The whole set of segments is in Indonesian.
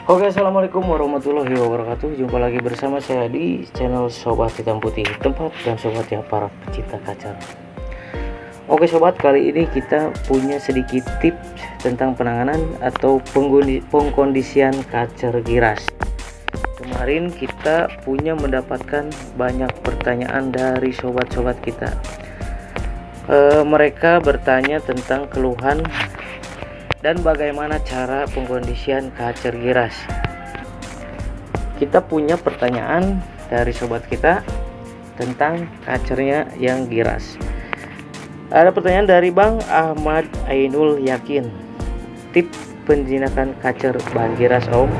Oke, assalamualaikum warahmatullahi wabarakatuh. Jumpa lagi bersama saya di channel Sobat Hitam Putih, tempat dan sobat ya para pecinta kacar. Oke sobat, kali ini kita punya sedikit tips tentang penanganan atau pengkondisian kacar giras. Kemarin kita mendapatkan banyak pertanyaan dari sobat-sobat kita. Mereka bertanya tentang keluhan dan bagaimana cara pengkondisian kacar giras. Kita punya pertanyaan dari sobat kita tentang kacarnya yang giras. Ada pertanyaan dari Bang Ahmad Ainul Yakin. Tip penjinakan kacar bahan giras Om.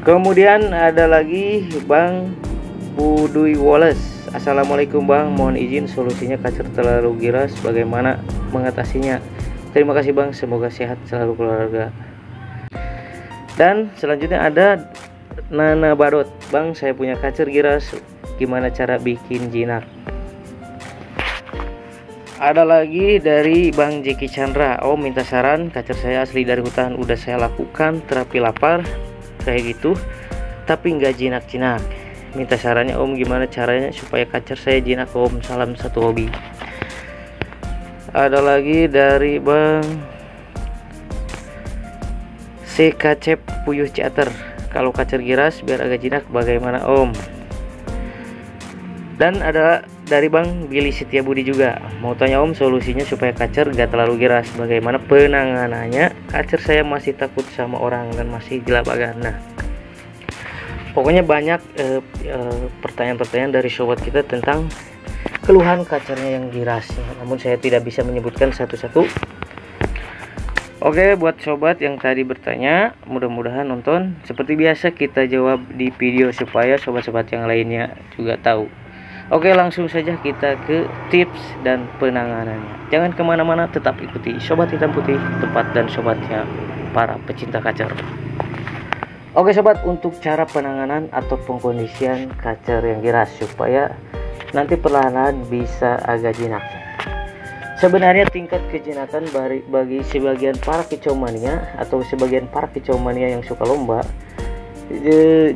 Kemudian ada lagi Bang Buduy Wallace. Assalamualaikum Bang, mohon izin solusinya kacar terlalu giras, bagaimana mengatasinya? Terima kasih Bang, semoga sehat selalu keluarga. Dan selanjutnya ada Nana Badot. Bang, saya punya kacar giras, gimana cara bikin jinak? Ada lagi dari Bang Jeki Chandra. Oh, minta saran, kacar saya asli dari hutan, udah saya lakukan terapi lapar kayak gitu tapi nggak jinak-jinak. Minta sarannya Om, gimana caranya supaya kacar saya jinak Om, salam satu hobi. Ada lagi dari Bang CKC Puyuh Ciater. Kalau kacar giras biar agak jinak bagaimana Om? Dan ada dari Bang Billy Setiabudi juga, mau tanya Om solusinya supaya kacar gak terlalu giras, bagaimana penanganannya? Kacar saya masih takut sama orang dan masih gelabagan. Nah, pokoknya banyak pertanyaan-pertanyaan dari sobat kita tentang keluhan kacarnya yang giras, namun saya tidak bisa menyebutkan satu-satu. Oke, buat sobat yang tadi bertanya, mudah-mudahan nonton. Seperti biasa kita jawab di video supaya sobat-sobat yang lainnya juga tahu. Oke, langsung saja kita ke tips dan penanganannya. Jangan kemana-mana, tetap ikuti Sobat Hitam Putih, tempat dan sobatnya para pecinta kacar. Oke sobat, untuk cara penanganan atau pengkondisian kacar yang giras supaya nanti perlahan bisa agak jinak. Sebenarnya tingkat kejinakan bagi sebagian para kicauania atau sebagian para kicauania yang suka lomba,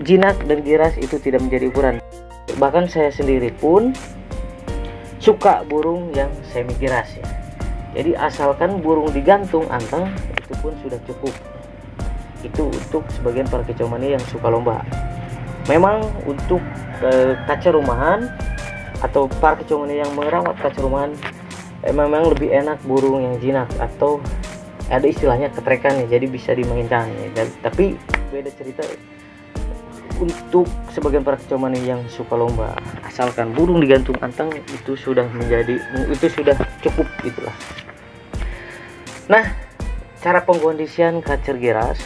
jinak dan giras itu tidak menjadi ukuran. Bahkan saya sendiri pun suka burung yang semi giras ya. Jadi asalkan burung digantung anteng itu pun sudah cukup. Itu untuk sebagian para kicauania yang suka lomba. Memang untuk kacar rumahan atau para kicauania yang merawat kacar rumahan memang lebih enak burung yang jinak atau ada istilahnya ketrekan ya, jadi bisa dimainkan ya. Tapi beda cerita untuk sebagian para kicauania yang suka lomba, asalkan burung digantung anteng itu sudah cukup gitulah. Nah, cara pengkondisian kacar giras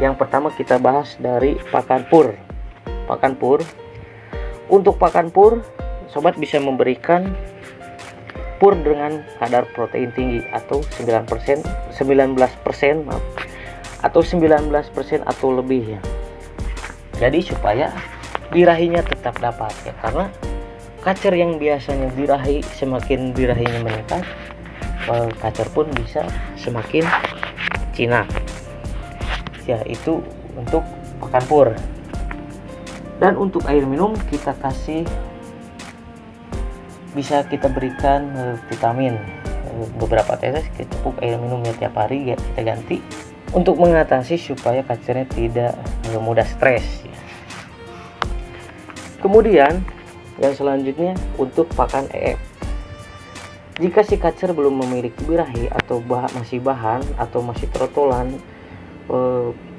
yang pertama kita bahas dari pakan pur. Pakan pur. Untuk pakan pur, sobat bisa memberikan pur dengan kadar protein tinggi atau 19% atau 19% atau lebih ya. Jadi supaya birahinya tetap dapat ya, karena kacar yang biasanya birahi, semakin birahinya meningkat, kacar pun bisa semakin jinak. Ya, itu untuk pakan pur. Dan untuk air minum kita bisa kita berikan vitamin, beberapa tetes, cukup air minumnya tiap hari ya, kita ganti untuk mengatasi supaya kacarnya tidak mudah stres ya. Kemudian yang selanjutnya untuk pakan EF. Jika si kacar belum memiliki birahi atau masih bahan atau masih trotolan,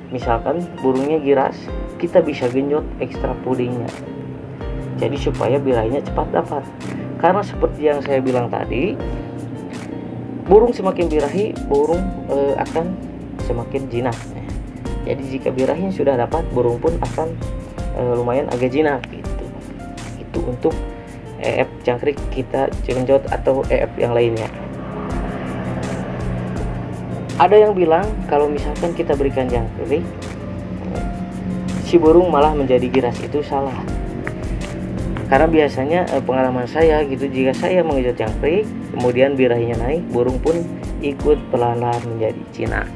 misalkan burungnya giras, kita bisa genjot ekstra pudingnya, jadi supaya birahinya cepat dapat. Karena seperti yang saya bilang tadi, burung semakin birahi, burung akan semakin jinak. Jadi jika birahinya sudah dapat, burung pun akan lumayan agak jinak gitu. Itu untuk EF jangkrik kita genjot atau EF yang lainnya. Ada yang bilang kalau misalkan kita berikan jangkrik, si burung malah menjadi giras, itu salah. Karena biasanya pengalaman saya gitu, jika saya mengejut jangkrik kemudian birahinya naik, burung pun ikut perlahan-lahan menjadi jinak.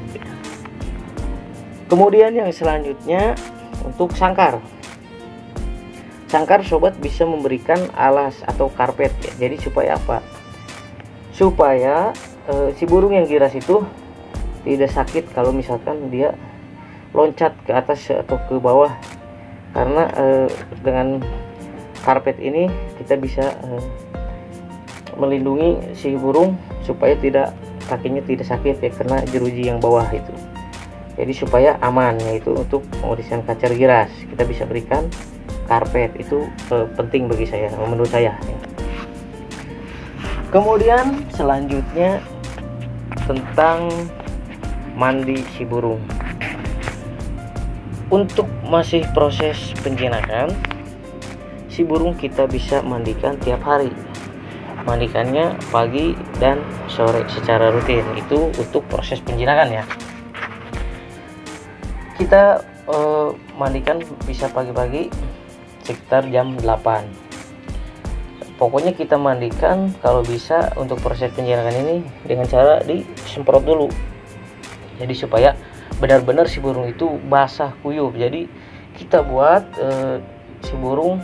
Kemudian yang selanjutnya untuk sangkar. Sangkar sobat bisa memberikan alas atau karpet ya. Jadi supaya apa? Supaya si burung yang giras itu tidak sakit kalau misalkan dia loncat ke atas atau ke bawah. Karena dengan karpet ini kita bisa melindungi si burung supaya kakinya tidak sakit ya kena jeruji yang bawah itu. Jadi supaya aman, yaitu untuk pengorisian kacar giras kita bisa berikan karpet. Itu penting bagi saya, menurut saya ya. Kemudian selanjutnya tentang mandi si burung. Untuk masih proses penjinakan, si burung kita bisa mandikan tiap hari. Mandikannya pagi dan sore secara rutin. Itu untuk proses penjinakan ya. Kita mandikan bisa pagi-pagi sekitar jam 8. Pokoknya kita mandikan kalau bisa untuk proses penjinakan ini dengan cara disemprot dulu. Jadi supaya benar-benar si burung itu basah kuyup. Jadi kita buat si burung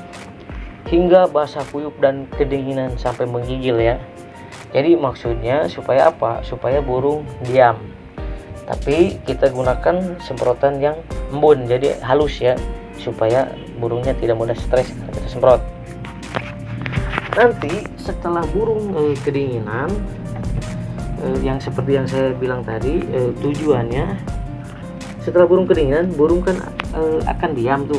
hingga basah kuyup dan kedinginan sampai menggigil ya. Jadi maksudnya supaya apa? Supaya burung diam. Tapi kita gunakan semprotan yang embun, jadi halus ya, supaya burungnya tidak mudah stres kalau kita semprot. Nanti setelah burung kedinginan, yang seperti yang saya bilang tadi, tujuannya setelah burung kedinginan, burung kan akan diam tuh.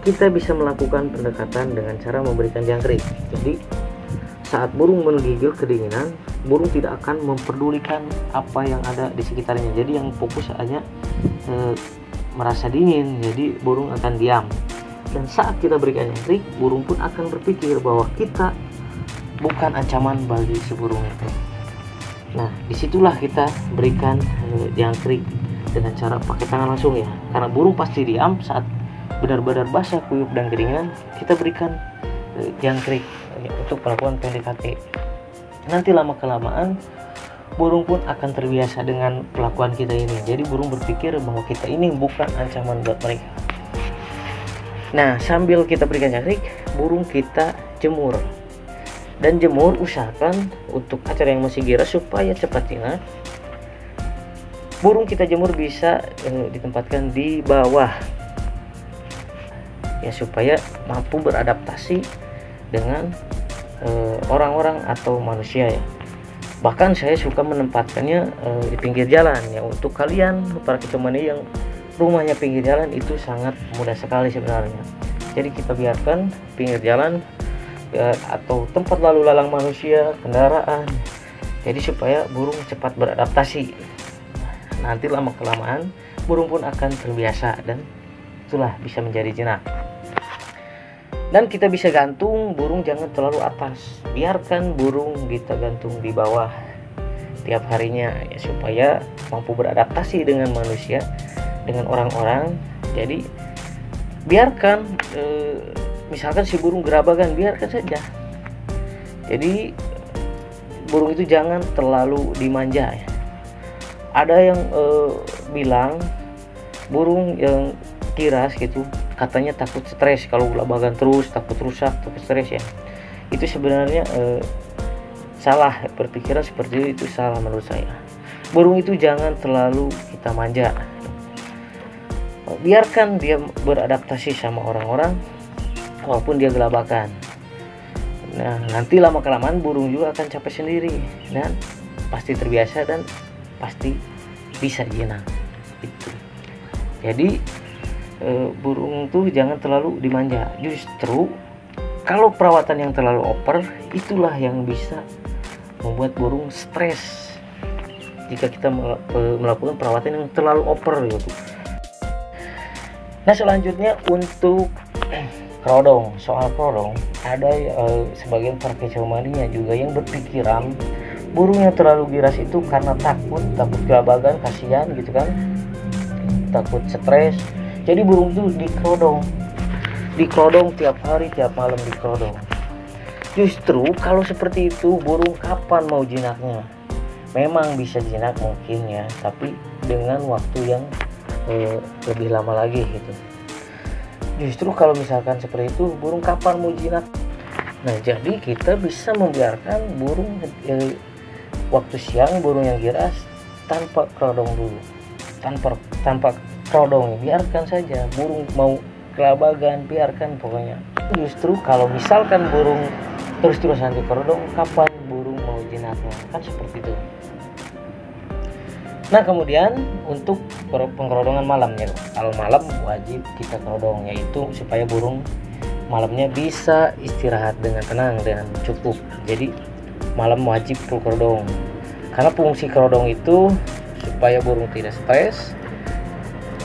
Kita bisa melakukan pendekatan dengan cara memberikan jangkrik. Jadi saat burung menggigil kedinginan, burung tidak akan memperdulikan apa yang ada di sekitarnya. Jadi yang fokus hanya merasa dingin, jadi burung akan diam. Dan saat kita berikan jangkrik, burung pun akan berpikir bahwa kita bukan ancaman bagi si burung itu. Nah, disitulah kita berikan jangkrik dengan cara pakai tangan langsung ya. Karena burung pasti diam saat benar-benar basah kuyup dan kedinginan, kita berikan jangkrik untuk melakukan PDKT. Nanti lama-kelamaan burung pun akan terbiasa dengan perlakuan kita ini. Jadi burung berpikir bahwa kita ini bukan ancaman buat mereka. Nah, sambil kita berikan jangkrik, burung kita jemur. Dan jemur usahakan untuk acara yang masih giras supaya cepat jinak. Burung kita jemur bisa ditempatkan di bawah ya, supaya mampu beradaptasi dengan orang-orang atau manusia ya. Bahkan saya suka menempatkannya di pinggir jalan ya. Untuk kalian para kecomani yang rumahnya pinggir jalan, itu sangat mudah sekali sebenarnya. Jadi kita biarkan pinggir jalan atau tempat lalu lalang manusia, kendaraan. Jadi supaya burung cepat beradaptasi. Nanti lama kelamaan burung pun akan terbiasa dan itulah bisa menjadi jinak. Dan kita bisa gantung burung jangan terlalu atas, biarkan burung kita gantung di bawah tiap harinya ya, supaya mampu beradaptasi dengan manusia, dengan orang-orang. Jadi biarkan misalkan si burung gerabakan, biarkan saja. Jadi burung itu jangan terlalu dimanja ya. Ada yang bilang burung yang kiras gitu katanya takut stres kalau gelabagan terus, takut rusak, takut stres ya. Itu sebenarnya salah, berpikiran seperti itu salah menurut saya. Burung itu jangan terlalu kita manja, biarkan dia beradaptasi sama orang-orang walaupun dia gelabakan. Nah, nanti lama kelamaan burung juga akan capek sendiri dan pasti terbiasa dan pasti bisa jinak gitu. Jadi burung tuh jangan terlalu dimanja. Justru kalau perawatan yang terlalu over, itulah yang bisa membuat burung stres jika kita melakukan perawatan yang terlalu over gitu. Nah, selanjutnya untuk kerodong. Soal kerodong, ada sebagian para kecomaninya juga yang berpikiran burung yang terlalu giras itu karena takut gelabagan, kasihan gitu kan, takut stres. Jadi burung itu dikerodong tiap hari, tiap malam dikerodong. Justru kalau seperti itu, burung kapan mau jinaknya? Memang bisa jinak mungkin ya, tapi dengan waktu yang lebih lama lagi gitu. Justru kalau misalkan seperti itu, burung kapan mau jinak? Nah, jadi kita bisa membiarkan burung waktu siang, burung yang giras tanpa kerodong dulu, tanpa kerodong, biarkan saja. Burung mau kelabagan, biarkan pokoknya. Justru kalau misalkan burung terus-terusan dikerodong, kapan burung mau jinaknya? Kan seperti itu. Nah, kemudian untuk pengkerodongan malamnya, kalau malam wajib kita kerodong, yaitu supaya burung malamnya bisa istirahat dengan tenang, dengan cukup. Jadi malam wajib full kerodong, karena fungsi kerodong itu supaya burung tidak stres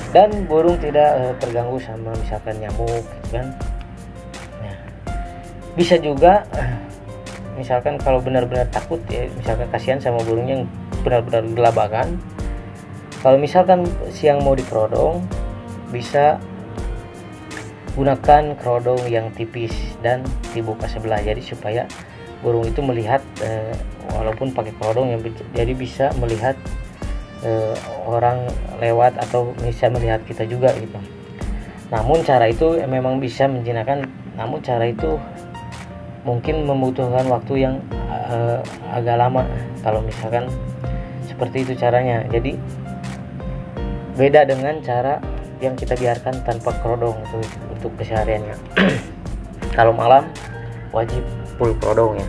dan burung tidak terganggu sama misalkan nyamuk gitu kan. Nah, bisa juga misalkan kalau benar-benar takut ya, misalkan kasihan sama burung yang benar-benar gelabakan, kalau misalkan siang mau dikerodong, bisa gunakan kerodong yang tipis dan dibuka sebelah, jadi supaya burung itu melihat walaupun pakai kerodong yang jadi bisa melihat orang lewat atau bisa melihat kita juga gitu. Namun cara itu memang bisa menjinakkan, namun cara itu mungkin membutuhkan waktu yang agak lama kalau misalkan seperti itu caranya. Jadi beda dengan cara yang kita biarkan tanpa kerodong untuk kesehariannya. Kalau malam wajib full kerodong ya,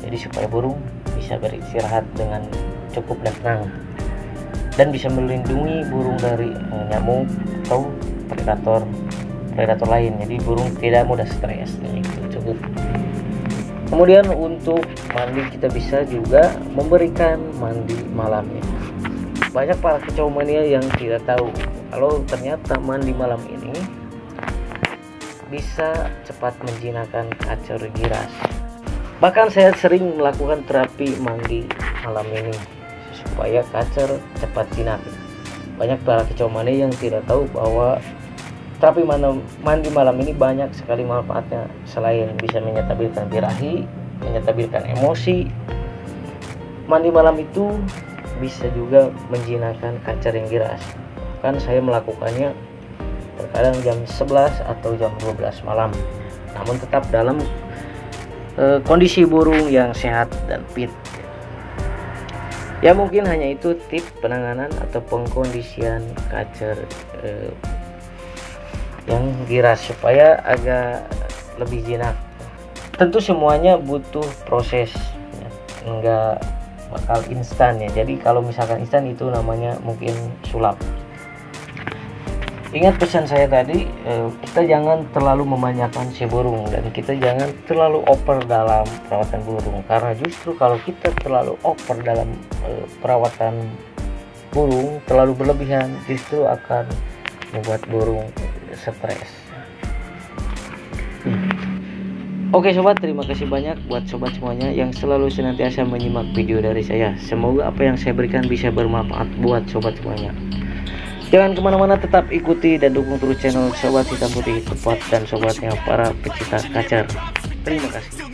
jadi supaya burung bisa beristirahat dengan cukup dan tenang, dan bisa melindungi burung dari nyamuk atau predator lain. Jadi burung tidak mudah stres, jadi cukup. Kemudian untuk mandi, kita bisa juga memberikan mandi malamnya. Banyak para kicau mania yang tidak tahu kalau ternyata mandi malam ini bisa cepat menjinakkan kacer giras. Bahkan saya sering melakukan terapi mandi malam ini supaya kacer cepat jinak. Banyak para kicau mania yang tidak tahu bahwa terapi mandi malam ini banyak sekali manfaatnya. Selain bisa menyetabilkan birahi, menyetabilkan emosi, mandi malam itu bisa juga menjinakkan kacer yang giras. Kan saya melakukannya terkadang jam 11 atau jam 12 malam, namun tetap dalam kondisi burung yang sehat dan fit. Ya, mungkin hanya itu tips penanganan atau pengkondisian kacer yang giras supaya agak lebih jinak. Tentu semuanya butuh proses ya, enggak bakal instan ya. Jadi kalau misalkan instan itu namanya mungkin sulap. Ingat pesan saya tadi, kita jangan terlalu memanjakan si burung dan kita jangan terlalu over dalam perawatan burung, karena justru kalau kita terlalu over dalam perawatan burung, terlalu berlebihan, justru akan membuat burung stres. Oke sobat, terima kasih banyak buat sobat semuanya yang selalu senantiasa menyimak video dari saya. Semoga apa yang saya berikan bisa bermanfaat buat sobat semuanya. Jangan kemana-mana, tetap ikuti dan dukung terus channel Sobat Hitam Putih Tepat dan sobatnya para pecinta kacer. Terima kasih.